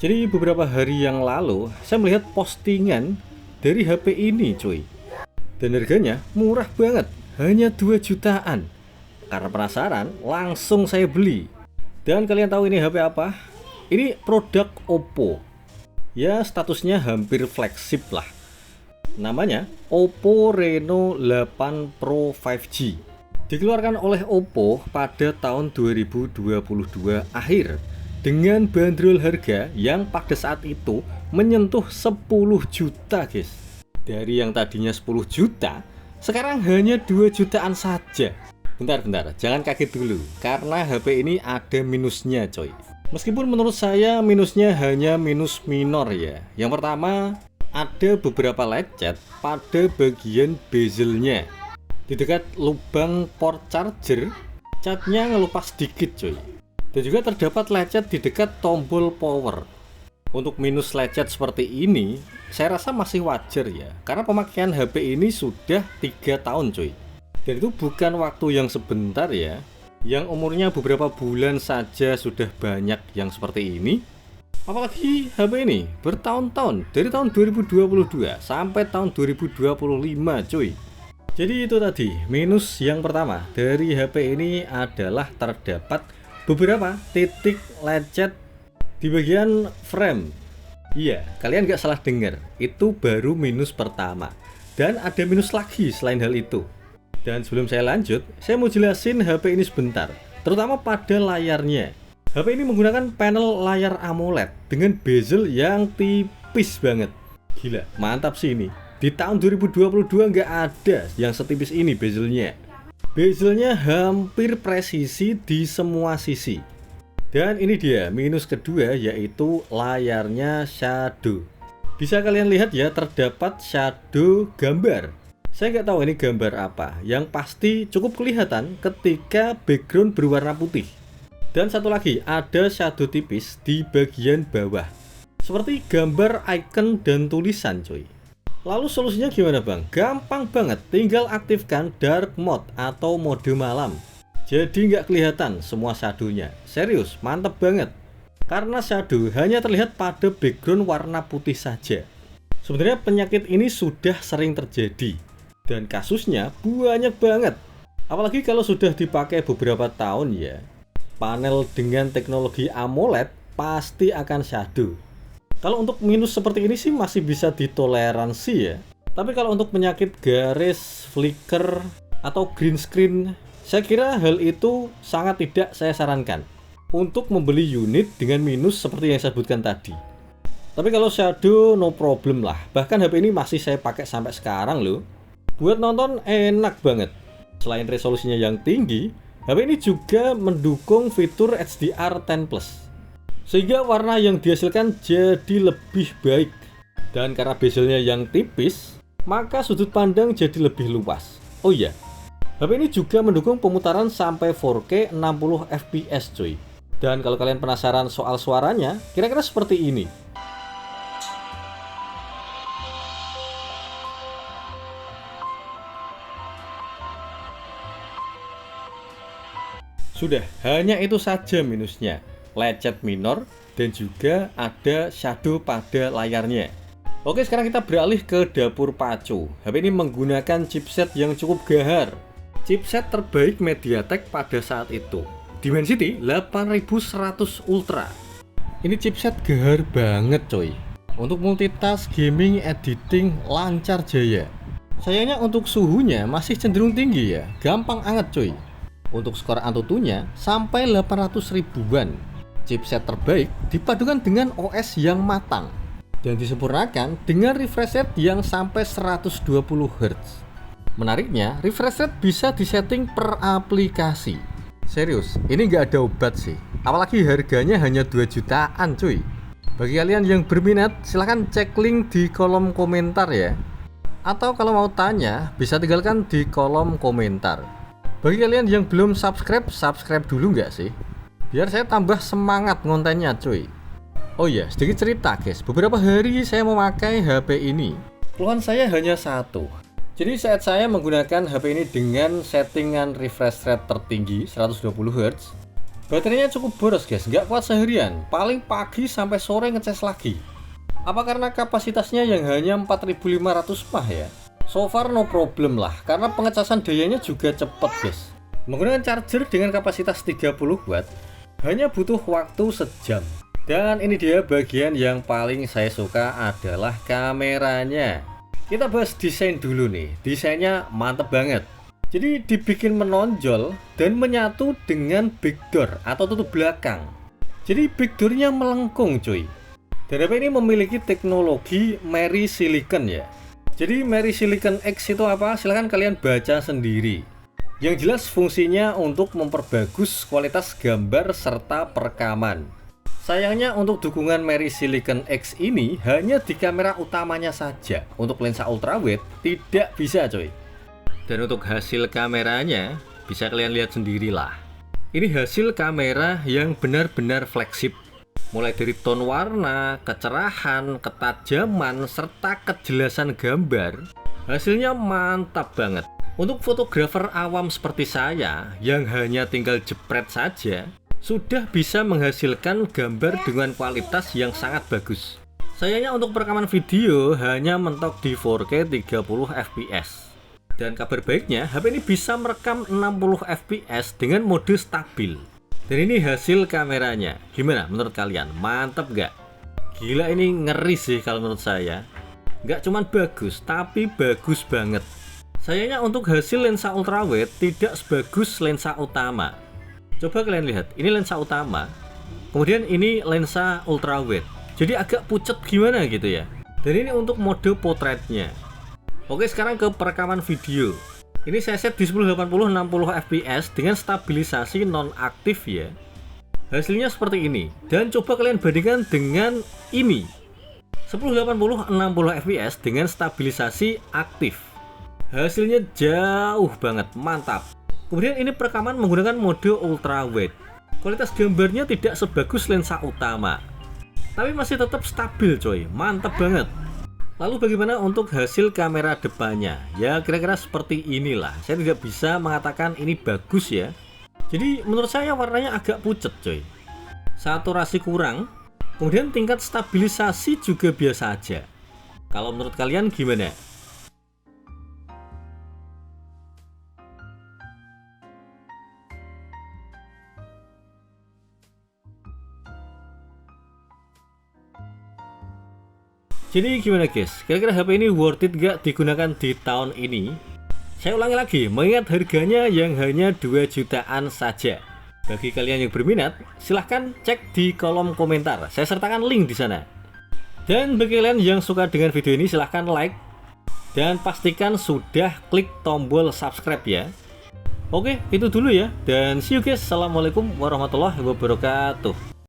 Jadi beberapa hari yang lalu saya melihat postingan dari HP ini cuy. Dan harganya murah banget, hanya 2 jutaan. Karena penasaran, langsung saya beli. Dan kalian tahu ini HP apa? Ini produk Oppo. Ya statusnya hampir flagship lah. Namanya Oppo Reno 8 Pro 5G. Dikeluarkan oleh Oppo pada tahun 2022 akhir dengan bandrol harga yang pada saat itu menyentuh 10 juta guys. Dari yang tadinya 10 juta, sekarang hanya 2 jutaan saja. Bentar, jangan kaget dulu, karena HP ini ada minusnya coy. Meskipun menurut saya minusnya hanya minus minor ya. Yang pertama, ada beberapa lecet pada bagian bezelnya. Di dekat lubang port charger, catnya ngelupas sedikit coy. Dan juga terdapat lecet di dekat tombol power. Untuk minus lecet seperti ini, saya rasa masih wajar ya. Karena pemakaian HP ini sudah 3 tahun coy. Dan itu bukan waktu yang sebentar ya. Yang umurnya beberapa bulan saja sudah banyak yang seperti ini. Apalagi HP ini bertahun-tahun, dari tahun 2022 sampai tahun 2025 cuy. Jadi itu tadi, minus yang pertama dari HP ini adalah terdapat beberapa titik lecet di bagian frame. Iya, kalian gak salah dengar, itu baru minus pertama. Dan ada minus lagi selain hal itu. Dan sebelum saya lanjut, saya mau jelasin HP ini sebentar, terutama pada layarnya. HP ini menggunakan panel layar AMOLED dengan bezel yang tipis banget. Gila, mantap sih ini. Di tahun 2022 nggak ada yang setipis ini bezelnya. Bezelnya hampir presisi di semua sisi. Dan ini dia minus kedua, yaitu layarnya shadow. Bisa kalian lihat ya, terdapat shadow gambar. Saya nggak tahu ini gambar apa. Yang pasti cukup kelihatan ketika background berwarna putih. Dan satu lagi, ada shadow tipis di bagian bawah, seperti gambar icon dan tulisan coy. Lalu solusinya gimana bang? Gampang banget, tinggal aktifkan dark mode atau mode malam. Jadi nggak kelihatan semua shadownya. Serius, mantep banget. Karena shadow hanya terlihat pada background warna putih saja. Sebenarnya penyakit ini sudah sering terjadi. Dan kasusnya banyak banget. Apalagi kalau sudah dipakai beberapa tahun ya. Panel dengan teknologi AMOLED pasti akan shadow. Kalau untuk minus seperti ini sih masih bisa ditoleransi ya. Tapi kalau untuk penyakit garis, flicker, atau green screen, saya kira hal itu sangat tidak saya sarankan untuk membeli unit dengan minus seperti yang saya sebutkan tadi. Tapi kalau shadow no problem lah. Bahkan HP ini masih saya pakai sampai sekarang loh. Buat nonton enak banget. Selain resolusinya yang tinggi, HP ini juga mendukung fitur HDR10+. Sehingga warna yang dihasilkan jadi lebih baik. Dan karena bezelnya yang tipis, maka sudut pandang jadi lebih luas. Oh iya, HP ini juga mendukung pemutaran sampai 4K 60 fps cuy. Dan kalau kalian penasaran soal suaranya, kira-kira seperti ini. Sudah, hanya itu saja minusnya. Lecet minor dan juga ada shadow pada layarnya. Oke, sekarang kita beralih ke dapur pacu. HP ini menggunakan chipset yang cukup gahar. Chipset terbaik MediaTek pada saat itu, Dimensity 8100 Ultra. Ini chipset gahar banget coy. Untuk multitask, gaming, editing lancar jaya. Sayangnya untuk suhunya masih cenderung tinggi ya, gampang anget coy. Untuk skor Antutunya sampai 800 ribuan. Chipset terbaik dipadukan dengan OS yang matang dan disempurnakan dengan refresh rate yang sampai 120 Hz. Menariknya, refresh rate bisa disetting per aplikasi. Serius, ini nggak ada obat sih. Apalagi harganya hanya 2 jutaan cuy. Bagi kalian yang berminat, silahkan cek link di kolom komentar ya. Atau kalau mau tanya, bisa tinggalkan di kolom komentar. Bagi kalian yang belum subscribe, subscribe dulu nggak sih? Biar saya tambah semangat ngontennya cuy. Oh iya, sedikit cerita guys. Beberapa hari saya memakai HP ini, keluhan saya hanya satu. Jadi saat saya menggunakan HP ini dengan settingan refresh rate tertinggi 120 Hz, Baterainya cukup boros guys, nggak kuat seharian, paling pagi sampai sore ngecas lagi. Apa karena kapasitasnya yang hanya 4500 mAh ya? So far no problem lah, karena pengecasan dayanya juga cepet guys. Menggunakan charger dengan kapasitas 30 watt hanya butuh waktu sejam. Dan ini dia bagian yang paling saya suka adalah kameranya. Kita bahas desain dulu nih, desainnya mantep banget. Jadi dibikin menonjol dan menyatu dengan backdoor atau tutup belakang. Jadi backdoornya melengkung cuy. Dan HP ini memiliki teknologi Mary Silicon ya. Jadi Mary Silicon X itu apa? Silahkan kalian baca sendiri. Yang jelas fungsinya untuk memperbagus kualitas gambar serta perekaman. Sayangnya untuk dukungan Mary Silicon X ini hanya di kamera utamanya saja. Untuk lensa ultrawide tidak bisa coy. Dan untuk hasil kameranya bisa kalian lihat sendirilah. Ini hasil kamera yang benar-benar flagship. Mulai dari tone warna, kecerahan, ketajaman, serta kejelasan gambar, hasilnya mantap banget. Untuk fotografer awam seperti saya yang hanya tinggal jepret saja, sudah bisa menghasilkan gambar dengan kualitas yang sangat bagus. Sayangnya untuk perekaman video hanya mentok di 4K 30 fps. Dan kabar baiknya, HP ini bisa merekam 60 fps dengan mode stabil. Dan ini hasil kameranya. Gimana menurut kalian? Mantap gak? Gila, ini ngeri sih kalau menurut saya. Gak cuman bagus, tapi bagus banget. Sayangnya untuk hasil lensa ultrawide tidak sebagus lensa utama. Coba kalian lihat, ini lensa utama, kemudian ini lensa ultrawide. Jadi agak pucet gimana gitu ya. Dan ini untuk mode potretnya. Oke, sekarang ke perekaman video. Ini saya set di 1080 60 fps dengan stabilisasi nonaktif ya. Hasilnya seperti ini. Dan coba kalian bandingkan dengan ini. 1080 60 fps dengan stabilisasi aktif. Hasilnya jauh banget, mantap. Kemudian ini perekaman menggunakan mode ultrawide. Kualitas gambarnya tidak sebagus lensa utama, tapi masih tetap stabil coy, mantap banget. Lalu bagaimana untuk hasil kamera depannya? Ya kira-kira seperti inilah. Saya tidak bisa mengatakan ini bagus ya. Jadi menurut saya warnanya agak pucat coy. Saturasi kurang. Kemudian tingkat stabilisasi juga biasa aja. Kalau menurut kalian gimana? Jadi gimana guys, kira-kira HP ini worth it gak digunakan di tahun ini? Saya ulangi lagi, mengingat harganya yang hanya 2 jutaan saja. Bagi kalian yang berminat, silahkan cek di kolom komentar, saya sertakan link di sana. Dan bagi kalian yang suka dengan video ini, silahkan like. Dan pastikan sudah klik tombol subscribe ya. Oke, itu dulu ya. Dan see you guys, assalamualaikum warahmatullahi wabarakatuh.